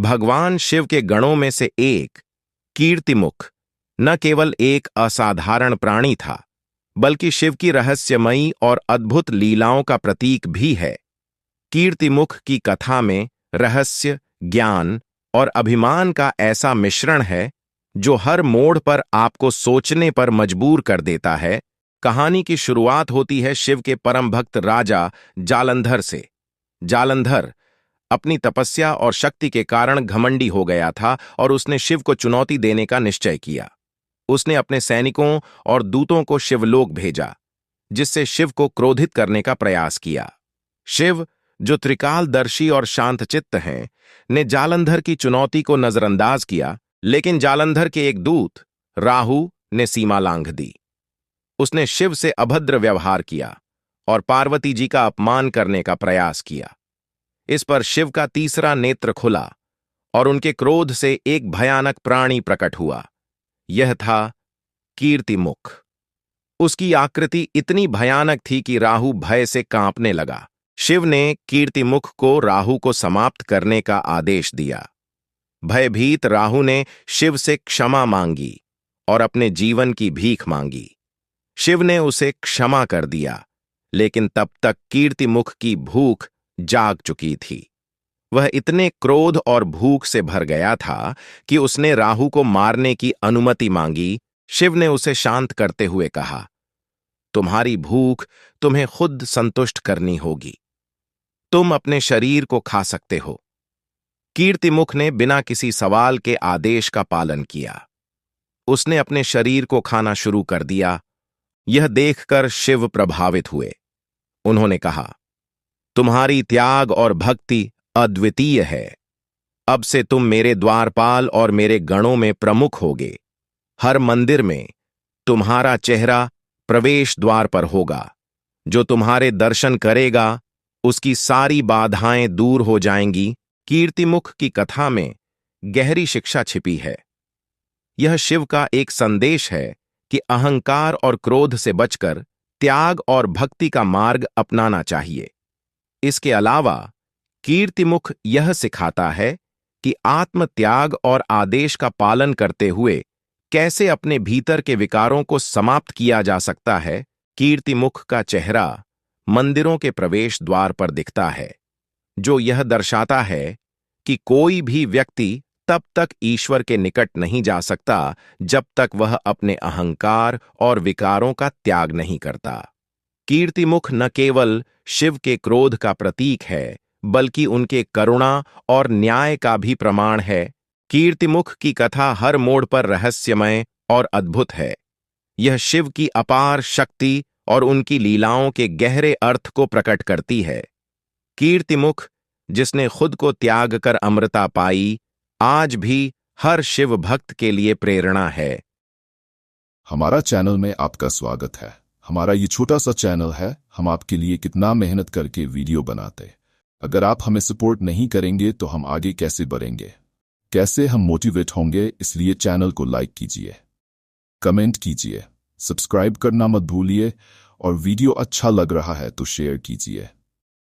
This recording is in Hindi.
भगवान शिव के गणों में से एक कीर्तिमुख न केवल एक असाधारण प्राणी था, बल्कि शिव की रहस्यमयी और अद्भुत लीलाओं का प्रतीक भी है। कीर्तिमुख की कथा में रहस्य, ज्ञान और अभिमान का ऐसा मिश्रण है जो हर मोड़ पर आपको सोचने पर मजबूर कर देता है। कहानी की शुरुआत होती है शिव के परम भक्त राजा जालंधर से। जालंधर अपनी तपस्या और शक्ति के कारण घमंडी हो गया था और उसने शिव को चुनौती देने का निश्चय किया। उसने अपने सैनिकों और दूतों को शिवलोक भेजा, जिससे शिव को क्रोधित करने का प्रयास किया। शिव, जो त्रिकालदर्शी और शांतचित्त हैं, ने जालंधर की चुनौती को नजरअंदाज किया, लेकिन जालंधर के एक दूत राहु ने सीमा लांघ दी। उसने शिव से अभद्र व्यवहार किया और पार्वती जी का अपमान करने का प्रयास किया। इस पर शिव का तीसरा नेत्र खुला और उनके क्रोध से एक भयानक प्राणी प्रकट हुआ। यह था कीर्तिमुख। उसकी आकृति इतनी भयानक थी कि राहु भय से कांपने लगा। शिव ने कीर्तिमुख को राहु को समाप्त करने का आदेश दिया। भयभीत राहु ने शिव से क्षमा मांगी और अपने जीवन की भीख मांगी। शिव ने उसे क्षमा कर दिया, लेकिन तब तक कीर्तिमुख की भूख जाग चुकी थी। वह इतने क्रोध और भूख से भर गया था कि उसने राहु को मारने की अनुमति मांगी। शिव ने उसे शांत करते हुए कहा, तुम्हारी भूख तुम्हें खुद संतुष्ट करनी होगी। तुम अपने शरीर को खा सकते हो। कीर्तिमुख ने बिना किसी सवाल के आदेश का पालन किया। उसने अपने शरीर को खाना शुरू कर दिया। यह देखकर शिव प्रभावित हुए। उन्होंने कहा, तुम्हारी त्याग और भक्ति अद्वितीय है। अब से तुम मेरे द्वारपाल और मेरे गणों में प्रमुख होगे। हर मंदिर में तुम्हारा चेहरा प्रवेश द्वार पर होगा। जो तुम्हारे दर्शन करेगा, उसकी सारी बाधाएं दूर हो जाएंगी। कीर्तिमुख की कथा में गहरी शिक्षा छिपी है। यह शिव का एक संदेश है कि अहंकार और क्रोध से बचकर त्याग और भक्ति का मार्ग अपनाना चाहिए। इसके अलावा कीर्तिमुख यह सिखाता है कि आत्मत्याग और आदेश का पालन करते हुए कैसे अपने भीतर के विकारों को समाप्त किया जा सकता है। कीर्तिमुख का चेहरा मंदिरों के प्रवेश द्वार पर दिखता है, जो यह दर्शाता है कि कोई भी व्यक्ति तब तक ईश्वर के निकट नहीं जा सकता जब तक वह अपने अहंकार और विकारों का त्याग नहीं करता। कीर्तिमुख न केवल शिव के क्रोध का प्रतीक है, बल्कि उनके करुणा और न्याय का भी प्रमाण है। कीर्तिमुख की कथा हर मोड़ पर रहस्यमय और अद्भुत है। यह शिव की अपार शक्ति और उनकी लीलाओं के गहरे अर्थ को प्रकट करती है। कीर्तिमुख, जिसने खुद को त्याग कर अमरता पाई, आज भी हर शिव भक्त के लिए प्रेरणा है। हमारा चैनल में आपका स्वागत है। हमारा ये छोटा सा चैनल है, हम आपके लिए कितना मेहनत करके वीडियो बनाते। अगर आप हमें सपोर्ट नहीं करेंगे तो हम आगे कैसे बढ़ेंगे, कैसे हम मोटिवेट होंगे। इसलिए चैनल को लाइक कीजिए, कमेंट कीजिए, सब्सक्राइब करना मत भूलिए और वीडियो अच्छा लग रहा है तो शेयर कीजिए।